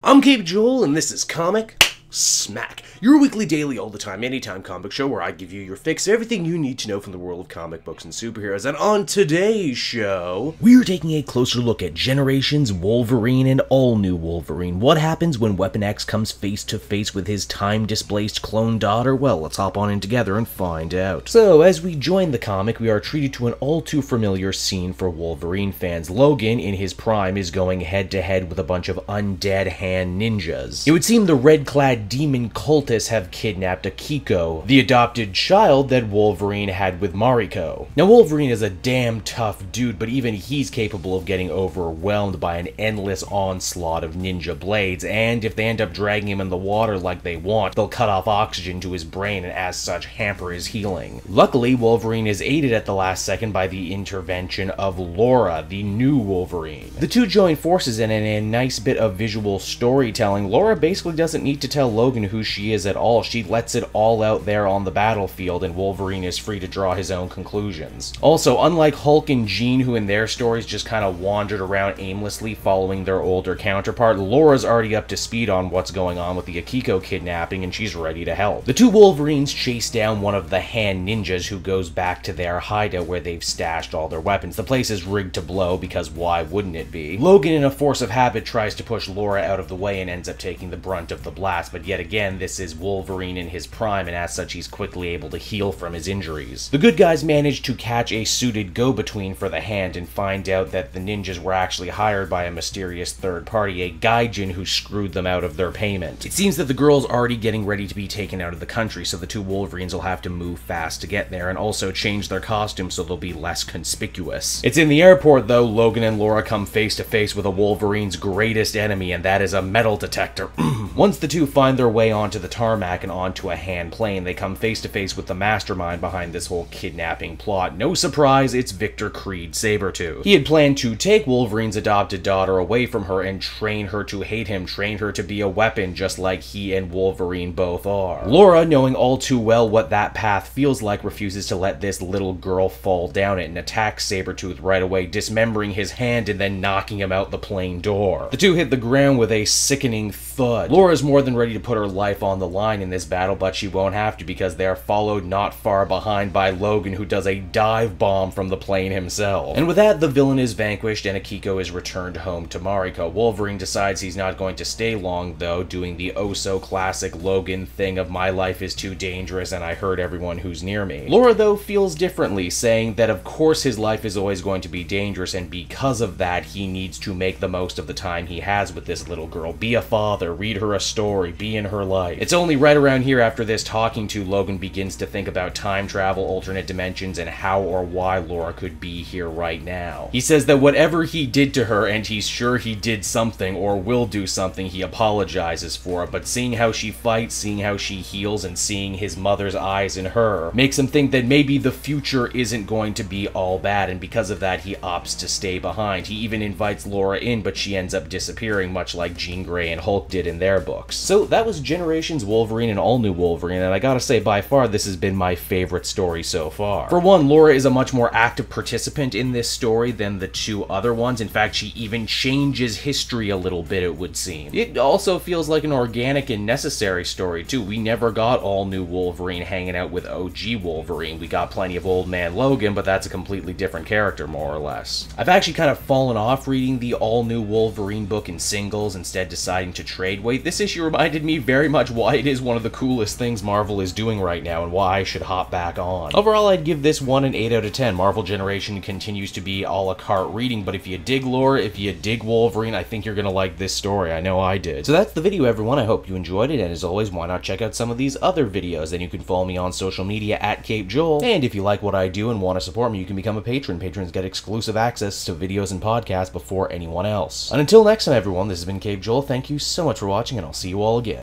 I'm Cape Joel, and this is Comic Smack, your weekly, daily, all the time, anytime comic show where I give you your fix, everything you need to know from the world of comic books and superheroes. And on today's show, we're taking a closer look at Generations, Wolverine, and All-New Wolverine. What happens when Weapon X comes face to face with his time-displaced clone daughter? Well, let's hop on in together and find out. So, as we join the comic, we are treated to an all-too-familiar scene for Wolverine fans. Logan, in his prime, is going head-to-head with a bunch of undead hand ninjas. It would seem the red-clad demon cultists have kidnapped Akiko, the adopted child that Wolverine had with Mariko. Now, Wolverine is a damn tough dude, but even he's capable of getting overwhelmed by an endless onslaught of ninja blades, and if they end up dragging him in the water like they want, they'll cut off oxygen to his brain and as such hamper his healing. Luckily, Wolverine is aided at the last second by the intervention of Laura, the new Wolverine. The two join forces, and in a nice bit of visual storytelling, Laura basically doesn't need to tell Logan who she is at all. She lets it all out there on the battlefield, and Wolverine is free to draw his own conclusions. Also, unlike Hulk and Jean, who in their stories just kind of wandered around aimlessly following their older counterpart, Laura's already up to speed on what's going on with the Akiko kidnapping, and she's ready to help. The two Wolverines chase down one of the hand ninjas, who goes back to their hideout where they've stashed all their weapons. The place is rigged to blow, because why wouldn't it be? Logan, in a force of habit, tries to push Laura out of the way and ends up taking the brunt of the blast, but yet again, this is Wolverine in his prime, and as such, he's quickly able to heal from his injuries. The good guys manage to catch a suited go-between for the hand and find out that the ninjas were actually hired by a mysterious third party, a gaijin who screwed them out of their payment. It seems that the girl's already getting ready to be taken out of the country, so the two Wolverines will have to move fast to get there, and also change their costumes so they'll be less conspicuous. It's in the airport, though, Logan and Laura come face to face with a Wolverine's greatest enemy, and that is a metal detector. Once the two find their way onto the tarmac and onto a hand plane, they come face to face with the mastermind behind this whole kidnapping plot. No surprise, it's Victor Creed Sabretooth. He had planned to take Wolverine's adopted daughter away from her and train her to hate him, train her to be a weapon just like he and Wolverine both are. Laura, knowing all too well what that path feels like, refuses to let this little girl fall down it and attacks Sabretooth right away, dismembering his hand and then knocking him out the plane door. The two hit the ground with a sickening thud. Laura's more than ready to put her life on the line in this battle, but she won't have to because they are followed not far behind by Logan, who does a dive bomb from the plane himself. And with that, the villain is vanquished and Akiko is returned home to Mariko. Wolverine decides he's not going to stay long, though, doing the oh-so-classic Logan thing of "my life is too dangerous and I hurt everyone who's near me." Laura, though, feels differently, saying that of course his life is always going to be dangerous, and because of that, he needs to make the most of the time he has with this little girl. Be a father, read her a story, be in her life. It's only right around here, after this talking to, Logan begins to think about time travel, alternate dimensions, and how or why Laura could be here right now. He says that whatever he did to her, and he's sure he did something or will do something, he apologizes for it, but seeing how she fights, seeing how she heals, and seeing his mother's eyes in her makes him think that maybe the future isn't going to be all bad, and because of that, he opts to stay behind. He even invites Laura in, but she ends up disappearing, much like Jean Grey and Hulk did in their books. So that was Generations, Wolverine, and All-New Wolverine, and I gotta say, by far, this has been my favorite story so far. For one, Laura is a much more active participant in this story than the two other ones. In fact, she even changes history a little bit, it would seem. It also feels like an organic and necessary story, too. We never got All-New Wolverine hanging out with OG Wolverine. We got plenty of Old Man Logan, but that's a completely different character, more or less. I've actually kind of fallen off reading the All-New Wolverine book in singles, instead deciding to trade weight. This issue reminded me very much why it is one of the coolest things Marvel is doing right now, and why I should hop back on. Overall, I'd give this one an 8 out of 10. Marvel Generation continues to be a la carte reading, but if you dig Laura, if you dig Wolverine, I think you're gonna like this story. I know I did. So that's the video, everyone. I hope you enjoyed it, and as always, why not check out some of these other videos? Then you can follow me on social media at Cape Joel, and if you like what I do and want to support me, you can become a patron. Patrons get exclusive access to videos and podcasts before anyone else. And until next time, everyone, this has been Cape Joel. Thank you so much for watching, and I'll see you all again.